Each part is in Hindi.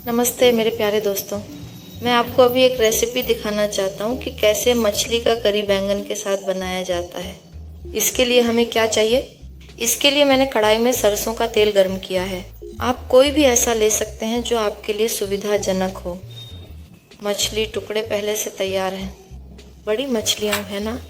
नमस्ते मेरे प्यारे दोस्तों। मैं आपको अभी एक रेसिपी दिखाना चाहता हूँ कि कैसे मछली का करी बैंगन के साथ बनाया जाता है। इसके लिए हमें क्या चाहिए। इसके लिए मैंने कढ़ाई में सरसों का तेल गर्म किया है। आप कोई भी ऐसा ले सकते हैं जो आपके लिए सुविधाजनक हो। मछली टुकड़े पहले से तैयार हैं। बड़ी मछलियाँ है ना।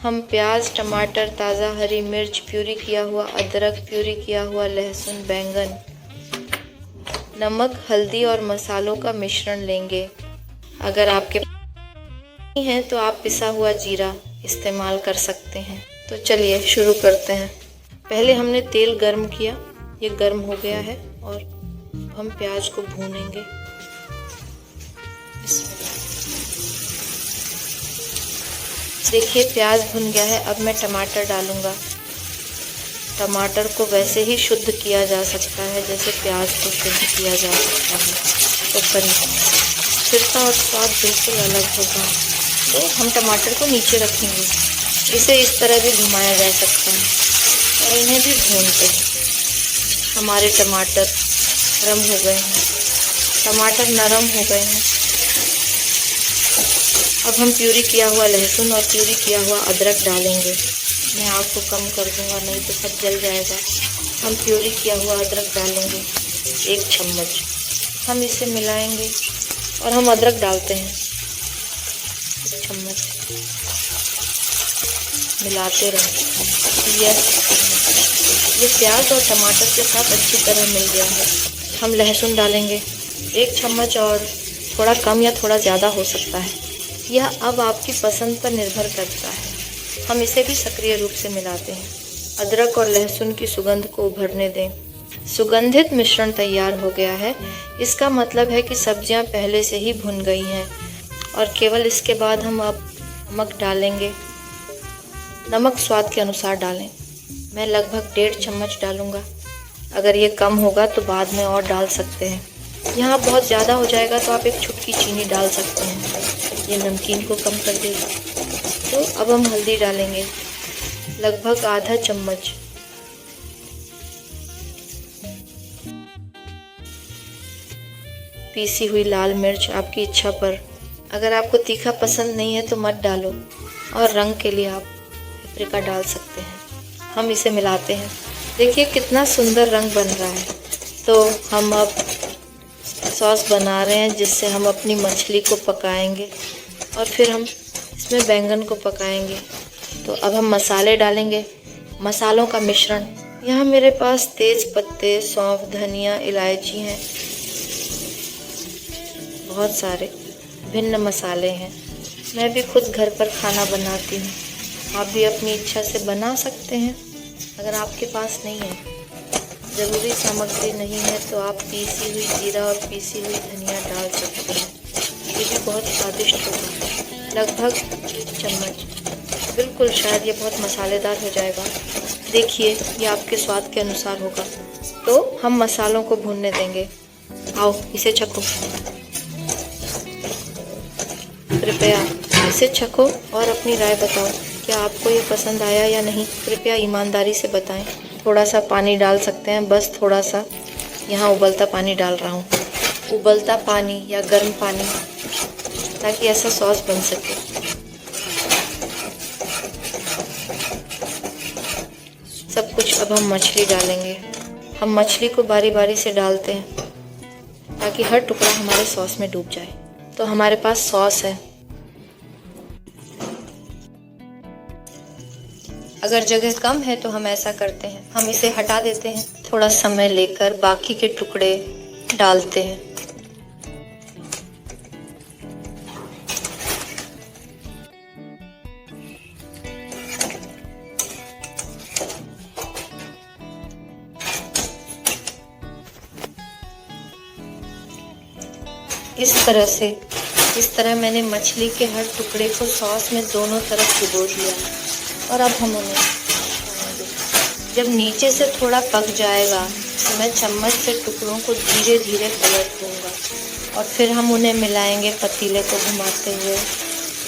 हम प्याज, टमाटर, ताज़ा हरी मिर्च, प्यूरी किया हुआ अदरक, प्यूरी किया हुआ लहसुन, बैंगन, नमक, हल्दी और मसालों का मिश्रण लेंगे। अगर आपके नहीं है तो आप पिसा हुआ जीरा इस्तेमाल कर सकते हैं। तो चलिए शुरू करते हैं। पहले हमने तेल गर्म किया, ये गर्म हो गया है और हम प्याज को भूनेंगे। देखिए प्याज भुन गया है। अब मैं टमाटर डालूंगा। टमाटर को वैसे ही शुद्ध किया जा सकता है जैसे प्याज को शुद्ध किया जा सकता है। तो फिरता और स्वाद बिल्कुल अलग होगा। तो हम टमाटर को नीचे रखेंगे। इसे इस तरह भी घुमाया जा सकता है और इन्हें भी भूनते हैं। हमारे टमाटर नरम हो गए हैं। टमाटर नरम हो गए हैं। अब हम प्यूरी किया हुआ लहसुन और प्यूरी किया हुआ अदरक डालेंगे। मैं आग को कम कर दूंगा, नहीं तो सब जल जाएगा। हम प्यूरी किया हुआ अदरक डालेंगे 1 चम्मच। हम इसे मिलाएंगे और हम अदरक डालते हैं 1 चम्मच। मिलाते रहें। ये प्याज और टमाटर के साथ अच्छी तरह मिल गया है। हम लहसुन डालेंगे 1 चम्मच और थोड़ा कम या थोड़ा ज़्यादा हो सकता है। यह अब आपकी पसंद पर निर्भर करता है। हम इसे भी सक्रिय रूप से मिलाते हैं। अदरक और लहसुन की सुगंध को उभरने दें। सुगंधित मिश्रण तैयार हो गया है। इसका मतलब है कि सब्जियां पहले से ही भुन गई हैं और केवल इसके बाद हम अब नमक डालेंगे। नमक स्वाद के अनुसार डालें। मैं लगभग 1.5 चम्मच डालूंगा। अगर ये कम होगा तो बाद में और डाल सकते हैं। यहाँ बहुत ज़्यादा हो जाएगा तो आप 1 चुटकी चीनी डाल सकते हैं। ये नमकीन को कम कर देगा। तो अब हम हल्दी डालेंगे लगभग आधा चम्मच। पीसी हुई लाल मिर्च आपकी इच्छा पर। अगर आपको तीखा पसंद नहीं है तो मत डालो और रंग के लिए आप पेपरिका डाल सकते हैं। हम इसे मिलाते हैं। देखिए कितना सुंदर रंग बन रहा है। तो हम अब सॉस बना रहे हैं जिससे हम अपनी मछली को पकाएंगे और फिर हम इसमें बैंगन को पकाएंगे। तो अब हम मसाले डालेंगे। मसालों का मिश्रण। यहाँ मेरे पास तेज पत्ते, सौंफ, धनिया, इलायची हैं। बहुत सारे भिन्न मसाले हैं। मैं भी खुद घर पर खाना बनाती हूँ। आप भी अपनी इच्छा से बना सकते हैं। अगर आपके पास नहीं है, ज़रूरी सामग्री नहीं है तो आप पीसी हुई जीरा और पीसी हुई धनिया डाल सकते हैं। ये भी बहुत स्वादिष्ट होगा। लगभग 1 चम्मच। बिल्कुल, शायद ये बहुत मसालेदार हो जाएगा। देखिए ये आपके स्वाद के अनुसार होगा। तो हम मसालों को भूनने देंगे। आओ इसे चखो। कृपया इसे चखो और अपनी राय बताओ। क्या आपको ये पसंद आया या नहीं? कृपया ईमानदारी से बताएं। थोड़ा सा पानी डाल सकते हैं, बस थोड़ा सा। यहाँ उबलता पानी डाल रहा हूँ। उबलता पानी या गर्म पानी, ताकि ऐसा सॉस बन सके। सब कुछ। अब हम मछली डालेंगे। हम मछली को बारी बारी से डालते हैं ताकि हर टुकड़ा हमारे सॉस में डूब जाए। तो हमारे पास सॉस है। अगर जगह कम है तो हम ऐसा करते हैं, हम इसे हटा देते हैं। थोड़ा समय लेकर बाकी के टुकड़े डालते हैं। इस तरह मैंने मछली के हर टुकड़े को सॉस में दोनों तरफ डुबो दिया और अब हम उन्हें जब नीचे से थोड़ा पक जाएगा तो मैं चम्मच से टुकड़ों को धीरे धीरे पलट दूंगा और फिर हम उन्हें मिलाएंगे पतीले को घुमाते हुए।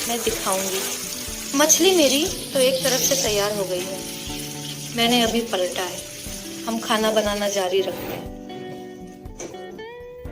मैं दिखाऊंगी। मछली मेरी तो एक तरफ से तैयार हो गई है। मैंने अभी पलटा है। हम खाना बनाना जारी रखते हैं।